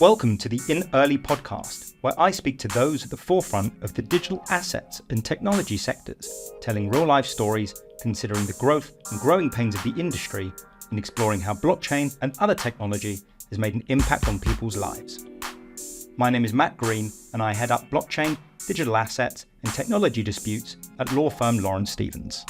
Welcome to the In Early podcast, where I speak to those at the forefront of the digital assets and technology sectors, telling real-life stories, considering the growth and growing pains of the industry, and exploring how blockchain and other technology has made an impact on people's lives. My name is Matt Green, and I head up blockchain, digital assets, and technology disputes at law firm Lawrence Stevens.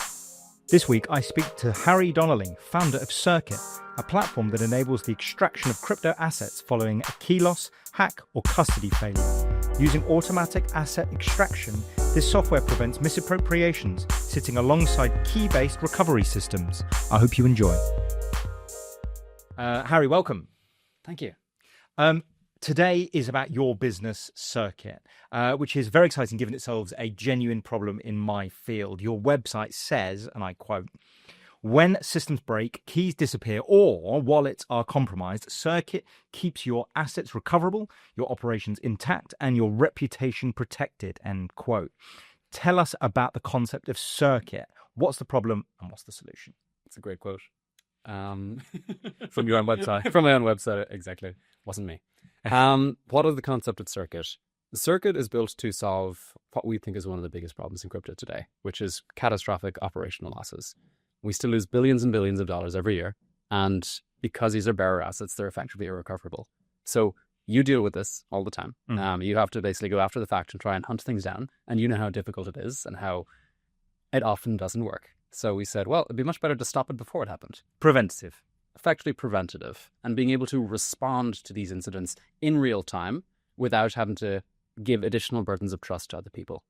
This week, I speak to Harry Donnelly, founder of Circuit, a platform that enables the extraction of crypto assets following a key loss, hack, or custody failure. Using automatic asset extraction, this software prevents misappropriations, sitting alongside key-based recovery systems. I hope you enjoy. Harry, welcome. Thank you. Today is about your business, Circuit, which is very exciting given it solves a genuine problem in my field. Your website says, and I quote, "When systems break, keys disappear, or wallets are compromised, Circuit keeps your assets recoverable, your operations intact, and your reputation protected," end quote. Tell us about the concept of Circuit. What's the problem and what's the solution? It's a great quote. From your own website. From my own website, exactly. Wasn't me. What is the concept of Circuit? The Circuit is built to solve what we think is one of the biggest problems in crypto today, which is catastrophic operational losses. We still lose billions and billions of dollars every year. And because these are bearer assets, they're effectively irrecoverable. So you deal with this all the time. You have to basically go after the fact and try and hunt things down. And you know how difficult it is and how it often doesn't work. So we said, well, it'd be much better to stop it before it happened. Preventative. Effectively preventative, and being able to respond to these incidents in real time without having to give additional burdens of trust to other people.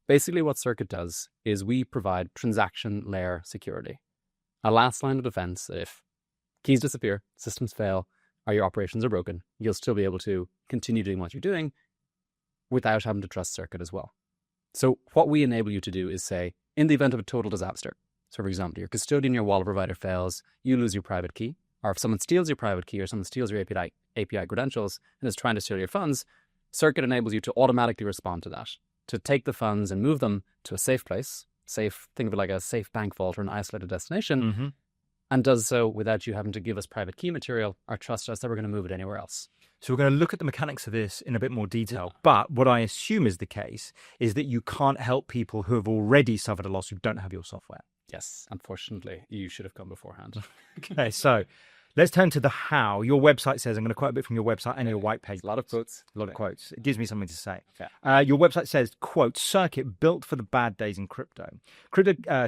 Basically, what Circuit does is we provide transaction layer security, a last line of defense that if keys disappear, systems fail, or your operations are broken, you'll still be able to continue doing what you're doing without having to trust Circuit as well. So what we enable you to do is say, in the event of a total disaster, so for example, your custodian, your wallet provider fails, you lose your private key, or if someone steals your private key or someone steals your API credentials and is trying to steal your funds, Circuit enables you to automatically respond to that, to take the funds and move them to a safe place, safe, think of it like a safe bank vault or an isolated destination, and does so without you having to give us private key material or trust us that we're going to move it anywhere else. So we're going to look at the mechanics of this in a bit more detail. But what I assume is the case is that you can't help people who have already suffered a loss who don't have your software. Yes, unfortunately, you should have come beforehand. Okay, so let's turn to the how. Your website says, I'm going to quote a bit from your website and your white paper. A lot of quotes. A lot of quotes. It gives me something to say. Okay. Your website says, quote, "Circuit built for the bad days in crypto.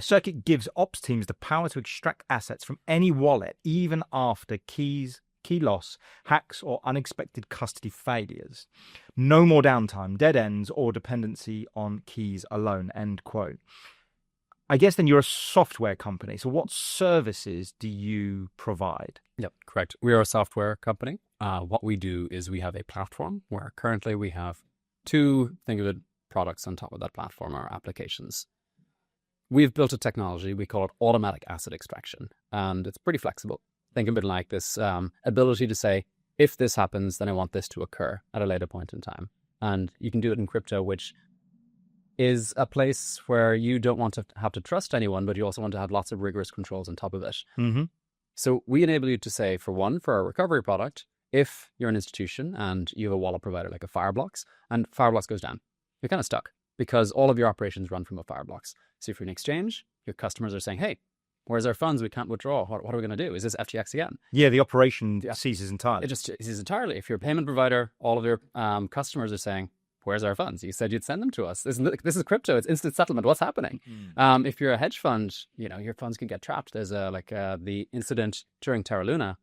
Circuit gives ops teams the power to extract assets from any wallet, even after key loss, hacks, or unexpected custody failures. No more downtime, dead ends, or dependency on keys alone," end quote. I guess then you're a software company. So what services do you provide? Yep, correct. We are a software company. What we do is we have a platform where currently we have two, think of it, products on top of that platform, our applications. We've built a technology, we call it automatic asset extraction, and it's pretty flexible. Think of it like this ability to say, if this happens, then I want this to occur at a later point in time. And you can do it in crypto, which is a place where you don't want to have to trust anyone, but you also want to have lots of rigorous controls on top of it. So we enable you to say, for our recovery product, if you're an institution and you have a wallet provider like a Fireblocks, and Fireblocks goes down, you're kind of stuck because all of your operations run from a Fireblocks. So if you're an exchange, your customers are saying, hey, where's our funds? We can't withdraw. What are we going to do? Is this FTX again? Yeah, the operation ceases entirely. It just ceases entirely. If you're a payment provider, all of your customers are saying, where's our funds? You said you'd send them to us. This is crypto. It's instant settlement. What's happening? If you're a hedge fund, your funds can get trapped. There's the incident during Terra Luna.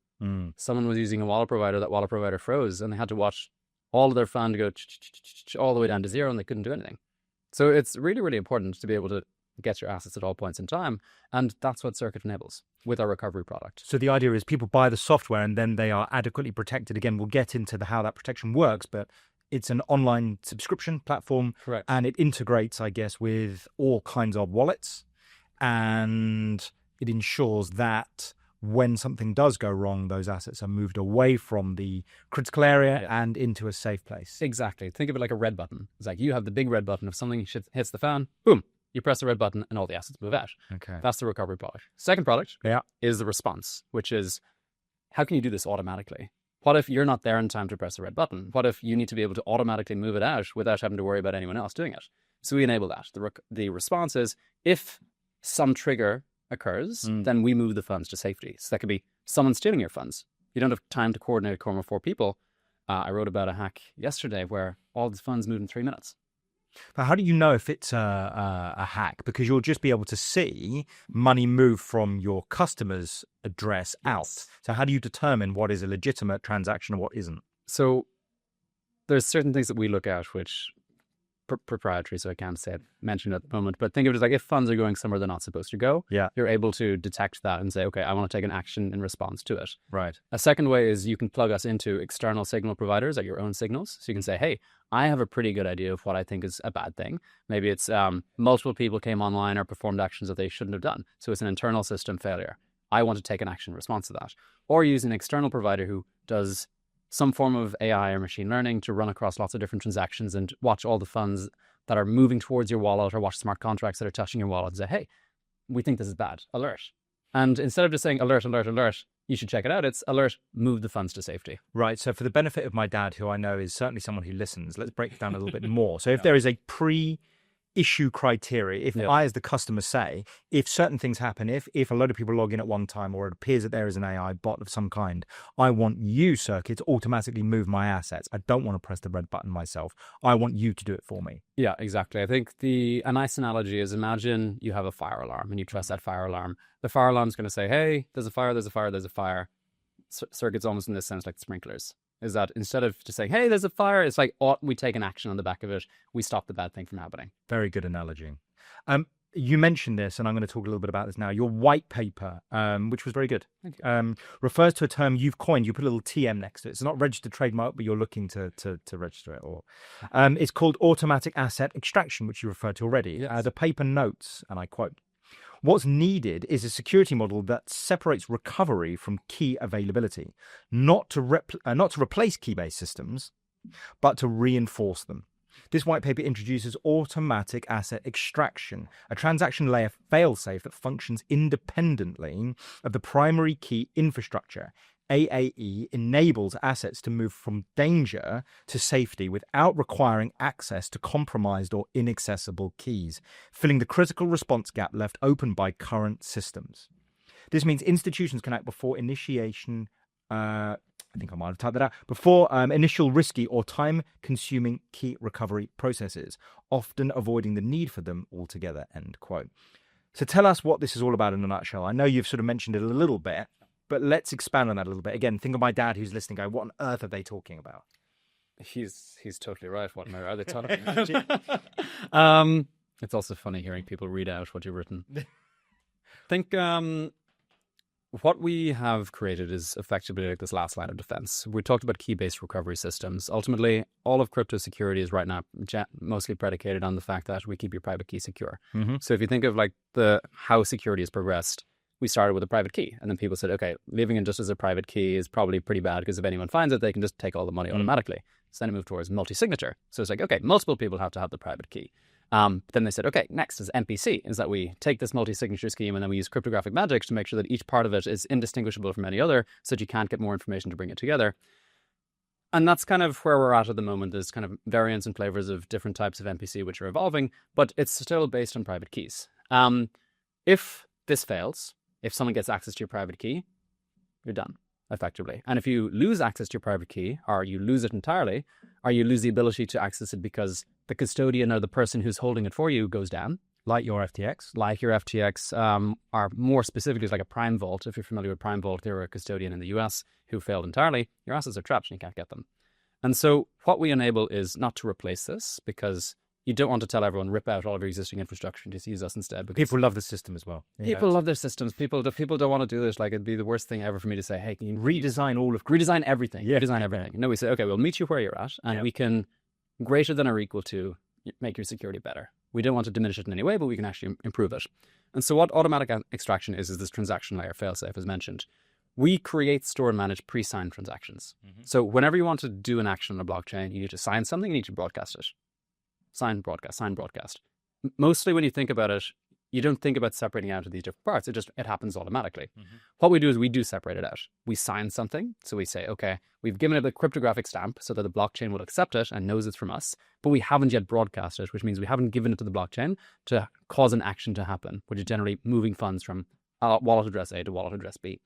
Someone was using a wallet provider. That wallet provider froze, and they had to watch all of their fund go all the way down to zero, and they couldn't do anything. So it's really, really important to be able to get your assets at all points in time, and that's what Circuit enables with our recovery product. So the idea is people buy the software, and then they are adequately protected. Again, we'll get into how that protection works, but it's an online subscription platform. Correct. And it integrates, I guess, with all kinds of wallets. And it ensures that when something does go wrong, those assets are moved away from the critical area and into a safe place. Exactly. Think of it like a red button. It's like you have the big red button. If something hits the fan, boom, you press the red button and all the assets move out. Okay. That's the recovery product. Second product is the response, which is how can you do this automatically? What if you're not there in time to press the red button? What if you need to be able to automatically move it out without having to worry about anyone else doing it? So we enable that. The response is, if some trigger occurs, then we move the funds to safety. So that could be someone stealing your funds. You don't have time to coordinate a quorum of 4 people. I wrote about a hack yesterday where all the funds moved in 3 minutes. But how do you know if it's a hack? Because you'll just be able to see money move from your customer's address out. So how do you determine what is a legitimate transaction and what isn't? So there's certain things that we look at which proprietary, so I can't mention it at the moment, but think of it as like if funds are going somewhere they're not supposed to go, you're able to detect that and say, okay, I want to take an action in response to it. Right. A second way is you can plug us into external signal providers like your own signals. So you can say, hey, I have a pretty good idea of what I think is a bad thing. Maybe it's multiple people came online or performed actions that they shouldn't have done. So it's an internal system failure. I want to take an action in response to that. Or use an external provider who does some form of AI or machine learning to run across lots of different transactions and watch all the funds that are moving towards your wallet, or watch smart contracts that are touching your wallet and say, hey, we think this is bad, alert. And instead of just saying alert, alert, alert, you should check it out, it's alert, move the funds to safety. Right. So for the benefit of my dad, who I know is certainly someone who listens, let's break it down a little bit more. So if there is a issue criteria, if I as the customer say, if certain things happen, if a load of people log in at one time, or it appears that there is an AI bot of some kind, I want you, Circuit, to automatically move my assets. I don't want to press the red button myself. I want you to do it for me. Yeah, exactly. I think a nice analogy is, imagine you have a fire alarm and you press that fire alarm. The fire alarm is going to say, hey, there's a fire, there's a fire, there's a fire. Circuit's almost in this sense like the sprinklers. Is that instead of just saying, hey, there's a fire, it's like, we take an action on the back of it. We stop the bad thing from happening. Very good analogy. You mentioned this, and I'm going to talk a little bit about this now. Your white paper, which was very good, refers to a term you've coined. You put a little TM next to it. It's not registered trademark, but you're looking to register it. Or it's called automatic asset extraction, which you referred to already. Yes. The paper notes, and I quote, "What's needed is a security model that separates recovery from key availability, not to replace key-based systems, but to reinforce them. This white paper introduces automatic asset extraction, a transaction layer failsafe that functions independently of the primary key infrastructure. AAE enables assets to move from danger to safety without requiring access to compromised or inaccessible keys, filling the critical response gap left open by current systems. This means institutions can act before initiation, I think I might have typed that out, before initial risky or time-consuming key recovery processes, often avoiding the need for them altogether," end quote. So tell us what this is all about in a nutshell. I know you've sort of mentioned it a little bit, but let's expand on that a little bit. Again, think of my dad who's listening going, what on earth are they talking about? He's totally right. What are they talking about? It's also funny hearing people read out what you've written. I think what we have created is effectively like this last line of defense. We talked about key-based recovery systems. Ultimately, all of crypto security is right now mostly predicated on the fact that we keep your private key secure. Mm-hmm. So if you think of like how security has progressed, we started with a private key, and then people said, okay, leaving it just as a private key is probably pretty bad, because if anyone finds it, they can just take all the money automatically. So then it moved towards multi-signature. So it's like, okay, multiple people have to have the private key. But then they said, okay, next is MPC, is that we take this multi-signature scheme and then we use cryptographic magic to make sure that each part of it is indistinguishable from any other, so that you can't get more information to bring it together. And that's kind of where we're at the moment. There's kind of variants and flavors of different types of MPC which are evolving, but it's still based on private keys. If this fails, if someone gets access to your private key, you're done, effectively. And if you lose access to your private key, or you lose it entirely, or you lose the ability to access it because the custodian or the person who's holding it for you goes down. Like your FTX? Like your FTX, or more specifically, like a Prime Vault. If you're familiar with Prime Vault, they were a custodian in the US who failed entirely. Your assets are trapped and you can't get them. And so what we enable is not to replace this, because you don't want to tell everyone, rip out all of your existing infrastructure and just use us instead. Because people love the system as well. People love their systems. People don't want to do this. Like, it'd be the worst thing ever for me to say, hey, can you redesign everything? Yeah. Redesign everything. No, we say, okay, we'll meet you where you're at, and we can, greater than or equal to, make your security better. We don't want to diminish it in any way, but we can actually improve it. And so what automatic extraction is this transaction layer, failsafe, as mentioned. We create, store, and manage pre-signed transactions. Mm-hmm. So whenever you want to do an action on a blockchain, you need to sign something, you need to broadcast it. Sign, broadcast, sign, broadcast. Mostly when you think about it, you don't think about separating out of these different parts. It happens automatically. What we do is we do separate it out. We sign something. So we say, okay, we've given it a cryptographic stamp so that the blockchain will accept it and knows it's from us, but we haven't yet broadcast it, which means we haven't given it to the blockchain to cause an action to happen, which is generally moving funds from wallet address A to wallet address B.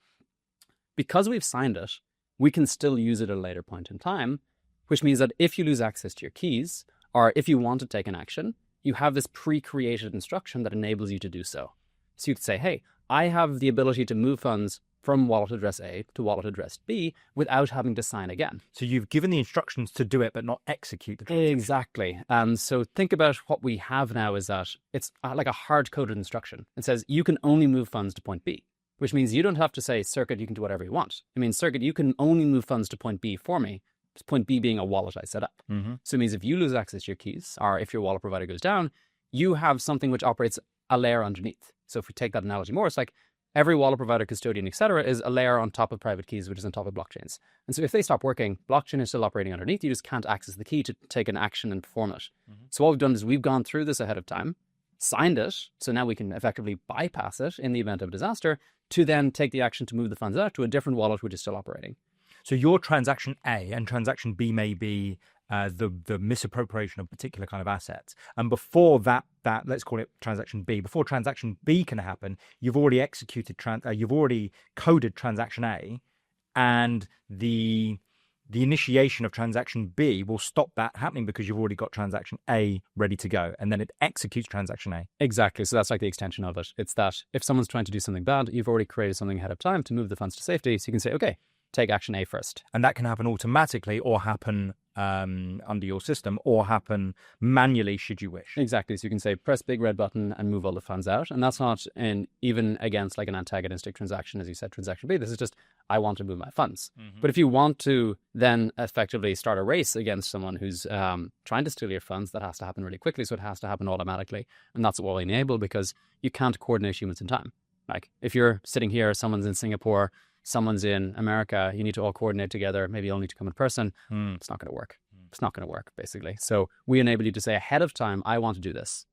Because we've signed it, we can still use it at a later point in time, which means that if you lose access to your keys, or if you want to take an action, you have this pre-created instruction that enables you to do so. So you could say, hey, I have the ability to move funds from wallet address A to wallet address B without having to sign again. So you've given the instructions to do it, but not execute the transaction. Exactly. And so think about what we have now is that it's like a hard-coded instruction. It says you can only move funds to point B, which means you don't have to say, Circuit, you can do whatever you want. It means, Circuit, you can only move funds to point B for me. Point B being a wallet I set up. So it means if you lose access to your keys, or if your wallet provider goes down, you have something which operates a layer underneath. So if we take that analogy more, it's like every wallet provider, custodian, etc., is a layer on top of private keys, which is on top of blockchains. And so if they stop working, blockchain is still operating underneath. You just can't access the key to take an action and perform it. So what we've done is we've gone through this ahead of time, signed it, so now we can effectively bypass it in the event of disaster to then take the action to move the funds out to a different wallet which is still operating. So your transaction A and transaction B may be the misappropriation of particular kind of assets. And before that let's call it transaction B. Before transaction B can happen, you've already executed, you've already coded transaction A, and the initiation of transaction B will stop that happening because you've already got transaction A ready to go, and then it executes transaction A. Exactly. So that's like the extension of it. It's that if someone's trying to do something bad, you've already created something ahead of time to move the funds to safety. So you can say, okay, take action A first. And that can happen automatically or happen under your system or happen manually should you wish. Exactly. So you can say press big red button and move all the funds out. And that's not even against like an antagonistic transaction, as you said, transaction B. This is just, I want to move my funds. But if you want to then effectively start a race against someone who's trying to steal your funds, that has to happen really quickly. So it has to happen automatically. And that's what we enable because you can't coordinate humans in time. Like if you're sitting here, someone's in Singapore, someone's in America, you need to all coordinate together. Maybe you'll need to come in person. It's not going to work. It's not going to work, basically. So we enable you to say ahead of time, I want to do this.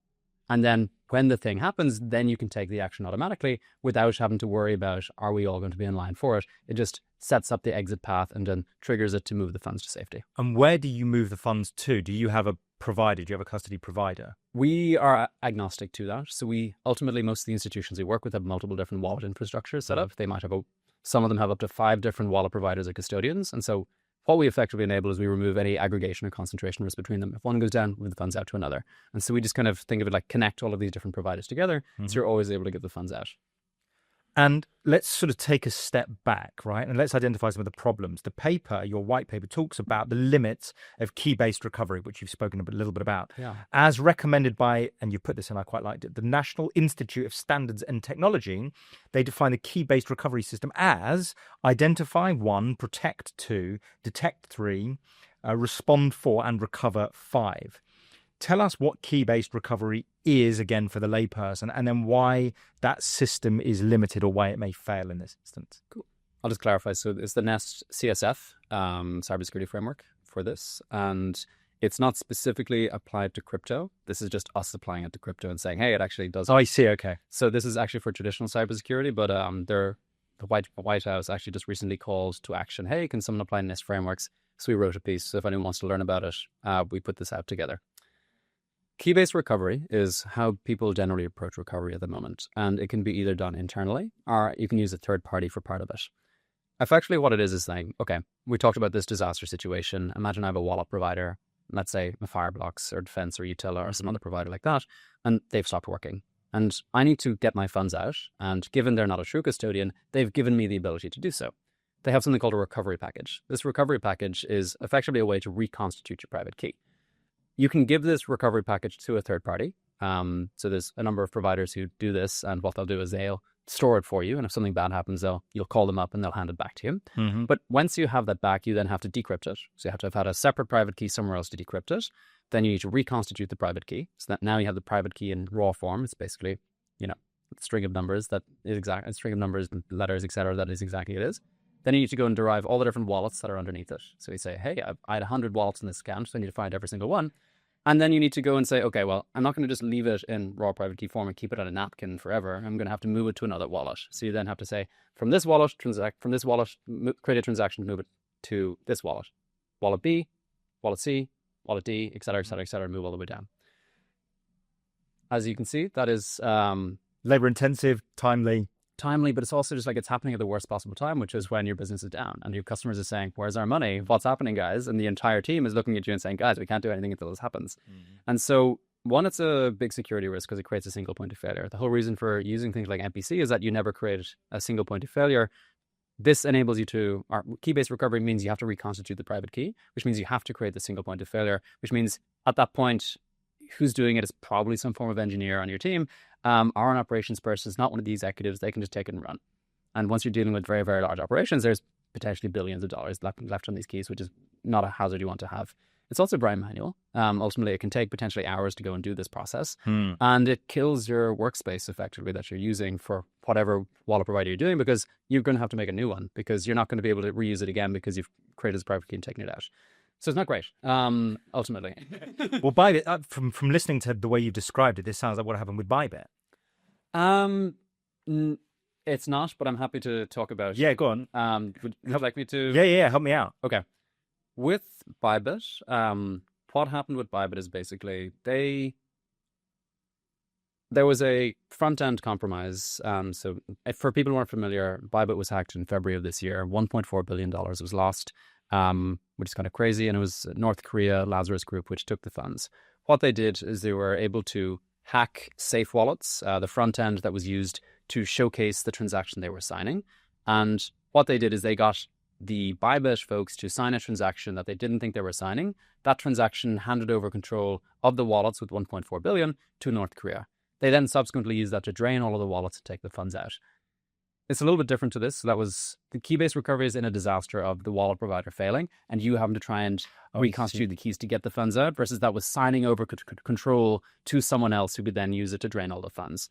And then when the thing happens, then you can take the action automatically without having to worry about, are we all going to be in line for it? It just sets up the exit path and then triggers it to move the funds to safety. And where do you move the funds to? Do you have a provider? Do you have a custody provider? We are agnostic to that. So we ultimately, most of the institutions we work with have multiple different wallet infrastructures set up. They might have some of them have up to 5 different wallet providers or custodians. And so what we effectively enable is we remove any aggregation or concentration risk between them. If one goes down, move the funds out to another. And so we just kind of think of it like connect all of these different providers together. So you're always able to get the funds out. And let's sort of take a step back, right? And let's identify some of the problems. The paper, your white paper, talks about the limits of key-based recovery, which you've spoken a little bit about. Yeah. As recommended by, and you put this in, I quite liked it, the National Institute of Standards and Technology, they define the key-based recovery system as identify 1, protect 2, detect 3, respond 4, and recover 5. Tell us what key-based recovery is, again, for the layperson, and then why that system is limited or why it may fail in this instance. Cool. I'll just clarify. So it's the NEST CSF cybersecurity framework for this, and it's not specifically applied to crypto. This is just us applying it to crypto and saying, hey, it actually does. Oh, I see. Okay. So this is actually for traditional cybersecurity, but the White House actually just recently called to action, hey, can someone apply NEST frameworks? So we wrote a piece. So if anyone wants to learn about it, we put this out together. Key-based recovery is how people generally approach recovery at the moment, and it can be either done internally or you can use a third party for part of it. Effectively, what it is saying, okay, we talked about this disaster situation. Imagine I have a wallet provider, let's say a Fireblocks or Defense or Utila or some other provider like that, and they've stopped working. And I need to get my funds out, and given they're not a true custodian, they've given me the ability to do so. They have something called a recovery package. This recovery package is effectively a way to reconstitute your private key. You can give this recovery package to a third party. So there's a number of providers who do this, and what they'll do is they'll store it for you, and if something bad happens, you'll call them up and they'll hand it back to you. But once you have that back, you then have to decrypt it. So you have to have had a separate private key somewhere else to decrypt it. Then you need to reconstitute the private key, so that now you have the private key in raw form. It's basically, a string of numbers that is exact, a string of numbers, letters, etc. That is exactly it is. Then you need to go and derive all the different wallets that are underneath it. So you say, hey, I had 100 wallets in this account, so I need to find every single one. And then you need to go and say, okay, well, I'm not going to just leave it in raw private key form and keep it on a napkin forever. I'm going to have to move it to another wallet. So you then have to say, from this wallet, create a transaction, move it to this wallet. Wallet B, wallet C, wallet D, et cetera, move all the way down. As you can see, that is labor intensive, timely, but it's also just like it's happening at the worst possible time, which is when your business is down and your customers are saying, where's our money? What's happening, guys? And the entire team is looking at you and saying, guys, we can't do anything until this happens. And so one, it's a big security risk because it creates a single point of failure. The whole reason for using things like MPC is that you never create a single point of failure. This enables you to, or key-based recovery means you have to reconstitute the private key, which means you have to create the single point of failure, which means at that point, who's doing it is probably some form of engineer on your team. Or an operations person is not one of the executives. They can just take it and run. And once you're dealing with very, very large operations, there's potentially billions of dollars left on these keys, which is not a hazard you want to have. It's also very manual. Ultimately, it can take potentially hours to go and do this process. And it kills your workspace effectively that you're using for whatever wallet provider you're doing, because you're going to have to make a new one because you're not going to be able to reuse it again because you've created this private key and taken it out. So it's not great, ultimately. Well, Bybit, from listening to the way you've described it, this sounds like what happened with Bybit. It's not, but I'm happy to talk about. Yeah, go on. Would you like me to? Yeah, help me out. Okay. With Bybit, what happened with Bybit is basically there was a front-end compromise. So for people who aren't familiar, Bybit was hacked in February of this year. $1.4 billion was lost. Which is kind of crazy. And it was North Korea, Lazarus Group, which took the funds. What they did is they were able to hack safe wallets, the front end that was used to showcase the transaction they were signing. And what they did is they got the Bybit folks to sign a transaction that they didn't think they were signing. That transaction handed over control of the wallets with 1.4 billion to North Korea. They then subsequently used that to drain all of the wallets and take the funds out. It's a little bit different to this. So that was the key-based recovery is in a disaster of the wallet provider failing and you having to try and reconstitute the keys to get the funds out, versus that was signing over control to someone else who could then use it to drain all the funds.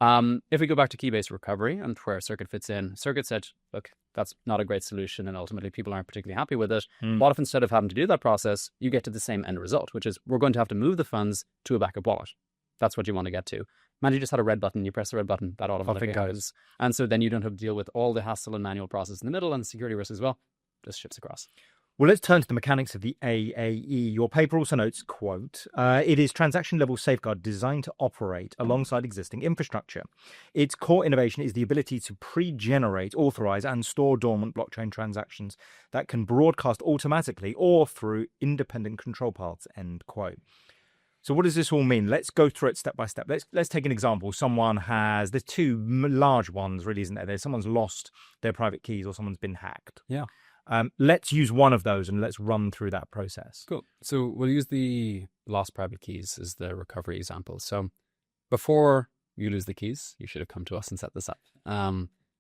If we go back to key-based recovery and where Circuit fits in, Circuit said, look, that's not a great solution and ultimately people aren't particularly happy with it. What if instead of having to do that process, you get to the same end result, which is we're going to have to move the funds to a backup wallet. That's what you want to get to. Man, you just had a red button, you press the red button, that automatically goes. And so then you don't have to deal with all the hassle and manual process in the middle and the security risk as well. Just ships across. Well, let's turn to the mechanics of the AAE. Your paper also notes, quote, it is transaction-level safeguard designed to operate alongside existing infrastructure. Its core innovation is the ability to pre-generate, authorize, and store dormant blockchain transactions that can broadcast automatically or through independent control paths, end quote. So what does this all mean? Let's go through it step by step. Let's take an example. There's two large ones, really, isn't there? Someone's lost their private keys or someone's been hacked. Yeah. Let's use one of those and let's run through that process. Cool. So we'll use the lost private keys as the recovery example. So before you lose the keys, you should have come to us and set this up.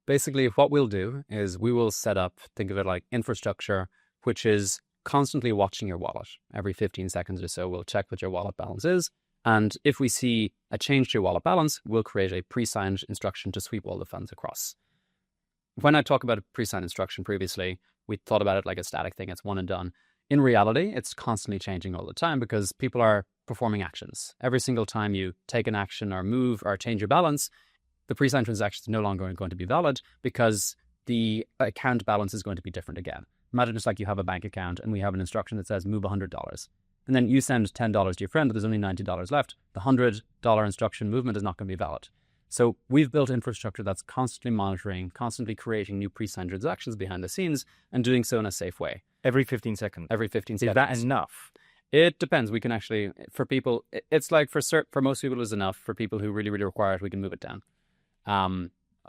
Basically, what we'll do is we will set up, think of it like infrastructure, which is constantly watching your wallet. Every 15 seconds or so, we'll check what your wallet balance is. And if we see a change to your wallet balance, we'll create a pre-signed instruction to sweep all the funds across. When I talk about a pre-signed instruction previously, we thought about it like a static thing. It's one and done. In reality, it's constantly changing all the time because people are performing actions. Every single time you take an action or move or change your balance, the pre-signed transaction is no longer going to be valid because the account balance is going to be different again. Imagine it's like you have a bank account and we have an instruction that says move $100. And then you send $10 to your friend, but there's only $90 left. The $100 instruction movement is not going to be valid. So we've built infrastructure that's constantly monitoring, constantly creating new pre-signed transactions behind the scenes and doing so in a safe way. Every 15 seconds. Every 15 seconds. Is that enough? It depends. We can actually, for people, it's like for most people is enough. For people who really, really require it, we can move it down.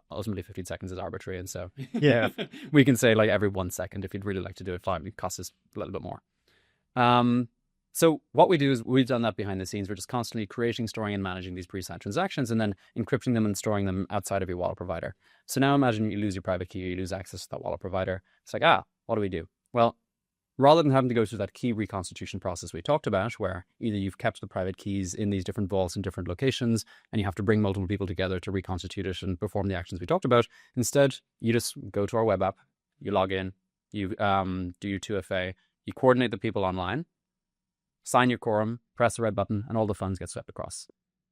Ultimately 15 seconds is arbitrary, and so yeah, we can say like every 1 second if you'd really like to do it. Fine, it costs us a little bit more. So what we do is we've done that behind the scenes. We're just constantly creating, storing, and managing these pre-signed transactions, and then encrypting them and storing them outside of your wallet provider. So now imagine you lose your private key, or you lose access to that wallet provider. It's like, what do we do? Well, rather than having to go through that key reconstitution process we talked about, where either you've kept the private keys in these different vaults in different locations, and you have to bring multiple people together to reconstitute it and perform the actions we talked about, instead, you just go to our web app, you log in, you do your 2FA, you coordinate the people online, sign your quorum, press a red button, and all the funds get swept across.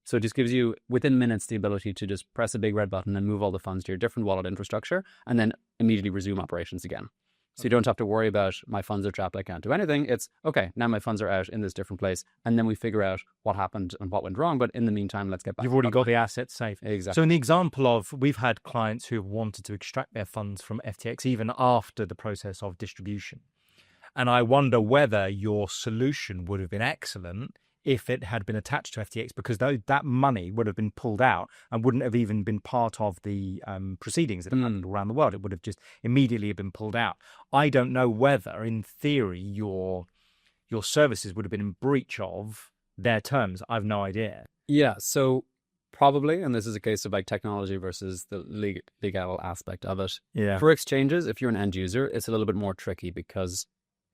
So it just gives you, within minutes, the ability to just press a big red button and move all the funds to your different wallet infrastructure, and then immediately resume operations again. So you don't have to worry about my funds are trapped, I can't do anything. It's, okay, now my funds are out in this different place, and then we figure out what happened and what went wrong. But in the meantime, let's get back. You've already got the assets safe. Exactly. So in the example of, we've had clients who have wanted to extract their funds from FTX even after the process of distribution. And I wonder whether your solution would have been excellent if it had been attached to FTX, because that money would have been pulled out and wouldn't have even been part of the proceedings that have happened around the world. It would have just immediately been pulled out. I don't know whether, in theory, your services would have been in breach of their terms. I've no idea. Yeah, so probably, and this is a case of like technology versus the legal aspect of it. Yeah. For exchanges, if you're an end user, it's a little bit more tricky, because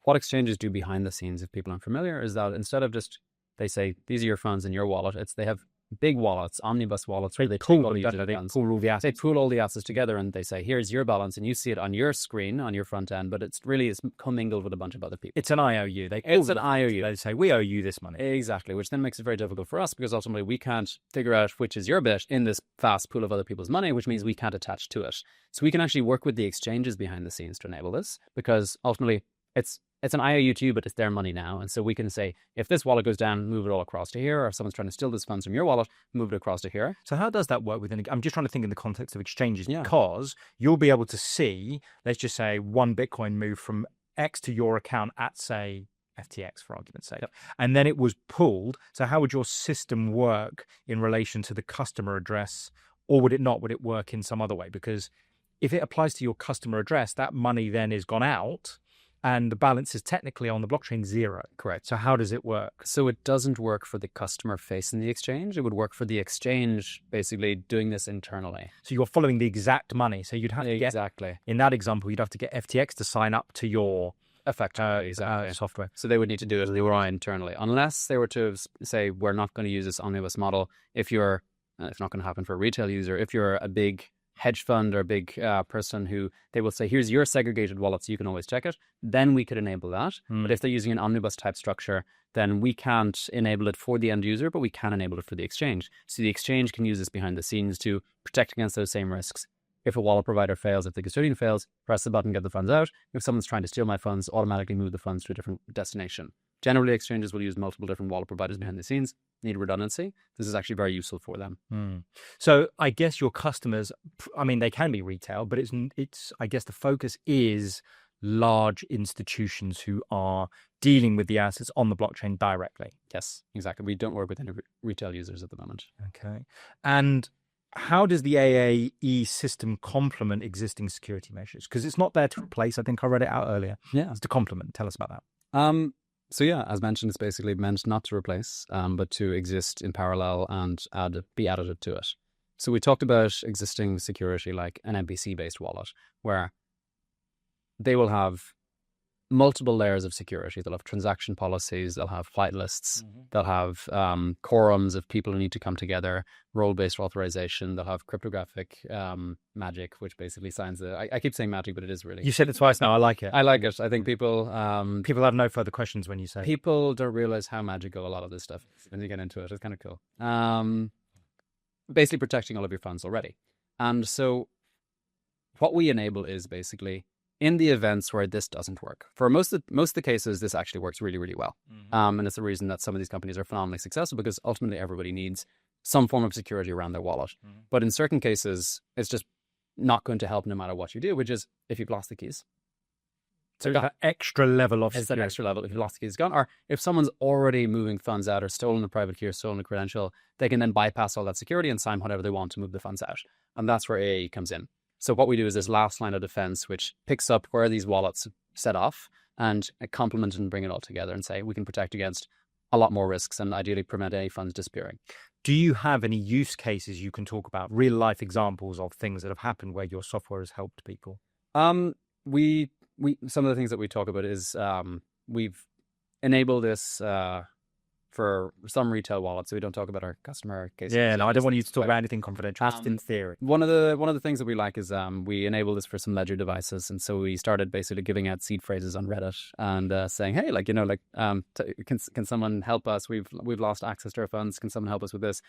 what exchanges do behind the scenes, if people aren't familiar, is that instead of just, they say, these are your funds in your wallet, they have big wallets, omnibus wallets, where they pool all the assets. They pool all the assets together, and they say, here's your balance, and you see it on your screen, on your front end, but it's commingled with a bunch of other people. It's an IOU. It's an IOU. They say, we owe you this money. Exactly, which then makes it very difficult for us, because ultimately we can't figure out which is your bit in this vast pool of other people's money, which means we can't attach to it. So we can actually work with the exchanges behind the scenes to enable this, because ultimately it's an IOU to you, but it's their money now. And so we can say, if this wallet goes down, move it all across to here, or if someone's trying to steal this funds from your wallet, move it across to here. So how does that work within? I'm just trying to think in the context of exchanges, because you'll be able to see, let's just say, one Bitcoin move from X to your account at, say, FTX, for argument's sake. Yep. And then it was pulled. So how would your system work in relation to the customer address, or would it not? Would it work in some other way? Because if it applies to your customer address, that money then is gone out, and the balance is technically on the blockchain zero. Correct. So how does it work? So it doesn't work for the customer facing the exchange. It would work for the exchange basically doing this internally. So you're following the exact money. So you'd have to get, in that example, you'd have to get FTX to sign up to your software. So they would need to do it as they were internally, unless they were to say, we're not going to use this omnibus model. If you're, it's not going to happen for a retail user. If you're a big hedge fund or a big person who they will say, here's your segregated wallet so you can always check it, then we could enable that. But if they're using an omnibus type structure, then we can't enable it for the end user, but we can enable it for the exchange. So the exchange can use this behind the scenes to protect against those same risks. If a wallet provider fails, if the custodian fails, press the button, get the funds out. If someone's trying to steal my funds, automatically move the funds to a different destination. Generally, exchanges will use multiple different wallet providers behind the scenes, need redundancy. This is actually very useful for them. So I guess your customers, I mean, they can be retail, but it's I guess the focus is large institutions who are dealing with the assets on the blockchain directly. Yes, exactly. We don't work with any retail users at the moment. Okay. And how does the AAE system complement existing security measures? Because it's not there to replace. I think I read it out earlier. Yeah. It's to complement. Tell us about that. So yeah, as mentioned, it's basically meant not to replace, but to exist in parallel and be additive to it. So we talked about existing security like an MPC-based wallet, where they will have multiple layers of security. They'll have transaction policies, they'll have whitelists, they'll have quorums of people who need to come together, role-based authorization, they'll have cryptographic magic, which basically signs the... I keep saying magic, but it is really... You said it twice now. I like it. I like it. I think people... people have no further questions when you say people don't realize how magical a lot of this stuff is when you get into it. It's kind of cool. Basically protecting all of your funds already. And so what we enable is basically... in the events where this doesn't work. For most of the cases, this actually works really, really well. And it's the reason that some of these companies are phenomenally successful, because ultimately everybody needs some form of security around their wallet. But in certain cases, it's just not going to help no matter what you do, which is if you've lost the keys. So that extra level of security. It's that extra level. If you've lost the keys, it's gone. Or if someone's already moving funds out or stolen a private key or stolen a credential, they can then bypass all that security and sign whatever they want to move the funds out. And that's where AAE comes in. So what we do is this last line of defense, which picks up where these wallets set off and complement and bring it all together and say, we can protect against a lot more risks and ideally prevent any funds disappearing. Do you have any use cases you can talk about, real life examples of things that have happened where your software has helped people? We some of the things that we talk about is we've enabled this for some retail wallets, so we don't talk about our customer cases. Yeah, no, I don't want you to talk about anything confidential. Just in theory. One of the things that we like is we enable this for some ledger devices, and so we started basically giving out seed phrases on Reddit and saying, hey, can someone help us? We've lost access to our funds. Can someone help us with this?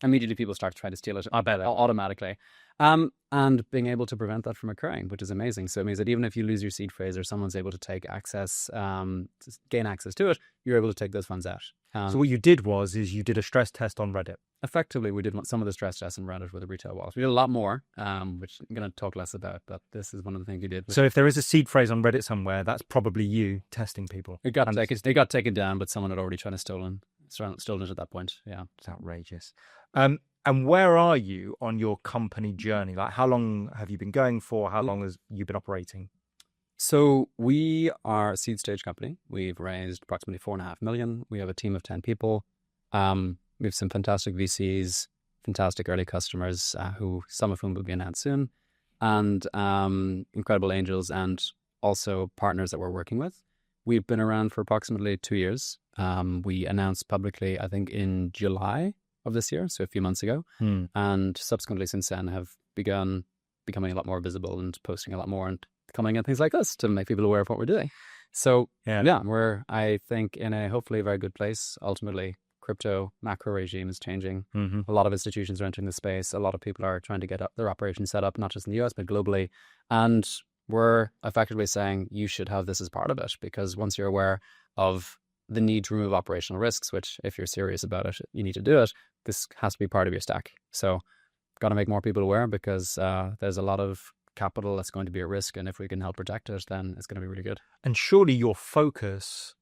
Immediately, people start trying to steal it. I bet automatically. And being able to prevent that from occurring, which is amazing. So it means that even if you lose your seed phrase or someone's able to take access, gain access to it, you're able to take those funds out. So what you did is you did a stress test on Reddit. Effectively, we did some of the stress tests on Reddit with the retail wallets. We did a lot more, which I'm going to talk less about, but this is one of the things we did. So if there is a seed phrase on Reddit somewhere, that's probably you testing people. It got taken down, but someone had already stolen it at that point. Yeah. It's outrageous. And where are you on your company journey? Like, how long have you been going for? How long has you been operating? So we are a seed stage company. We've raised approximately 4.5 million. We have a team of 10 people. We have some fantastic VCs, fantastic early customers, some of whom will be announced soon, and incredible angels, and also partners that we're working with. We've been around for approximately 2 years. We announced publicly, I think, in July of this year, so a few months ago, and subsequently since then have begun becoming a lot more visible and posting a lot more and coming in things like this to make people aware of what we're doing. So yeah, we're, I think, in a hopefully very good place. Ultimately, crypto macro regime is changing. A lot of institutions are entering the space. A lot of people are trying to get their operations set up, not just in the US, but globally. And we're effectively saying you should have this as part of it, because once you're aware of the need to remove operational risks, which if you're serious about it, you need to do it, this has to be part of your stack. So got to make more people aware, because there's a lot of capital that's going to be at risk, and if we can help protect it, then it's going to be really good. And surely your focus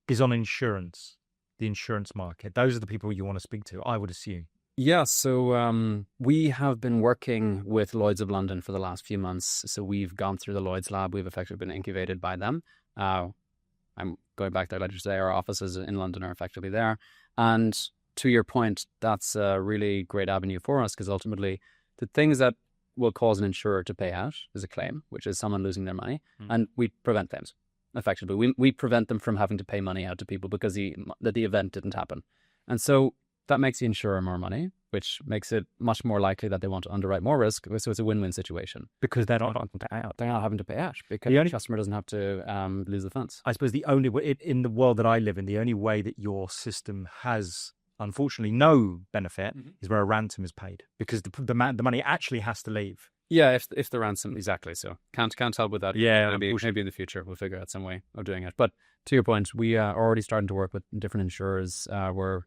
is on insurance, the insurance market. Those are the people you want to speak to, I would assume. Yeah, so we have been working with Lloyd's of London for the last few months. So we've gone through the Lloyd's lab. We've effectively been incubated by them. I'm going back there later today. Our offices in London are effectively there. And to your point, that's a really great avenue for us, because ultimately the things that will cause an insurer to pay out is a claim, which is someone losing their money, and we prevent claims. Effectively, we prevent them from having to pay money out to people because the event didn't happen. And so that makes the insurer more money, which makes it much more likely that they want to underwrite more risk. So it's a win-win situation. Because they're not having to pay out. They're not having to pay out because the customer doesn't have to lose the funds. I suppose the only way, in the world that I live in, the only way that your system has, unfortunately, no benefit is where a ransom is paid, because the money actually has to leave. Yeah, if the ransom, exactly. So can't help with that. Yeah, maybe in the future we'll figure out some way of doing it. But to your point, we are already starting to work with different insurers. We're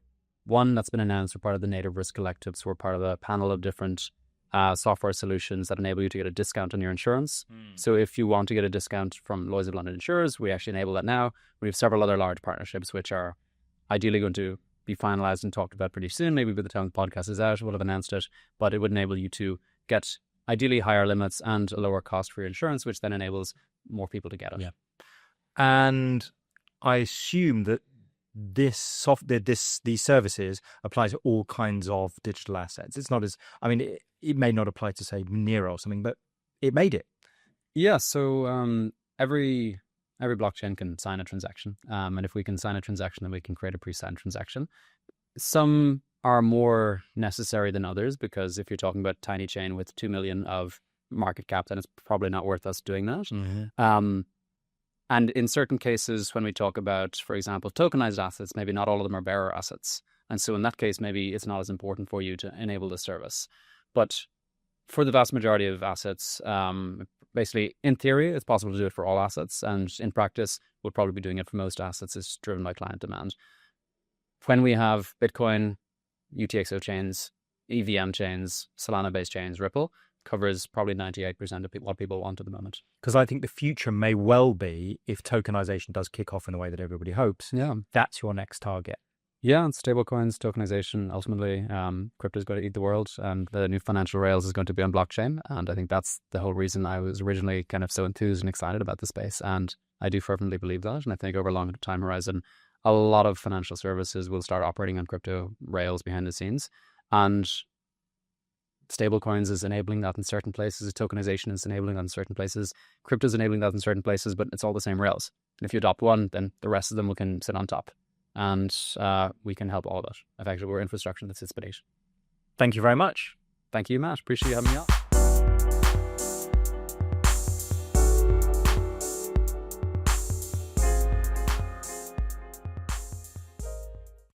one that's been announced. We're part of the Native Risk Collective, so we're part of a panel of different software solutions that enable you to get a discount on your insurance. So if you want to get a discount from Lloyd's of London insurers, we actually enable that now. We have several other large partnerships which are ideally going to be finalized and talked about pretty soon. Maybe by the time the podcast is out, we'll have announced it. But it would enable you to get ideally higher limits and a lower cost for your insurance, which then enables more people to get it. Yeah. And I assume that these services apply to all kinds of digital assets. It's not as, it may not apply to, say, Nero or something, but it made it. Yeah. So every blockchain can sign a transaction. And if we can sign a transaction, then we can create a pre-signed transaction. Some are more necessary than others, because if you're talking about tiny chain with 2 million of market cap, then it's probably not worth us doing that. And in certain cases, when we talk about, for example, tokenized assets, maybe not all of them are bearer assets. And so in that case, maybe it's not as important for you to enable the service. But for the vast majority of assets, basically, in theory, it's possible to do it for all assets. And in practice, we'll probably be doing it for most assets. It's driven by client demand. When we have Bitcoin, UTXO chains, EVM chains, Solana-based chains, Ripple covers probably 98% of what people want at the moment. Because I think the future may well be, if tokenization does kick off in the way that everybody hopes, that's your next target. Yeah, and stablecoins, tokenization, ultimately, crypto is going to eat the world, and the new financial rails is going to be on blockchain. And I think that's the whole reason I was originally kind of so enthused and excited about the space. And I do fervently believe that. And I think over a long time horizon, a lot of financial services will start operating on crypto rails behind the scenes. And stablecoins is enabling that in certain places. Tokenization is enabling that in certain places. Crypto is enabling that in certain places, but it's all the same rails. And if you adopt one, then the rest of them can sit on top. and we can help all of it. Effectively, we're infrastructure that sits beneath. Thank you very much. Thank you, Matt. Appreciate you having me on.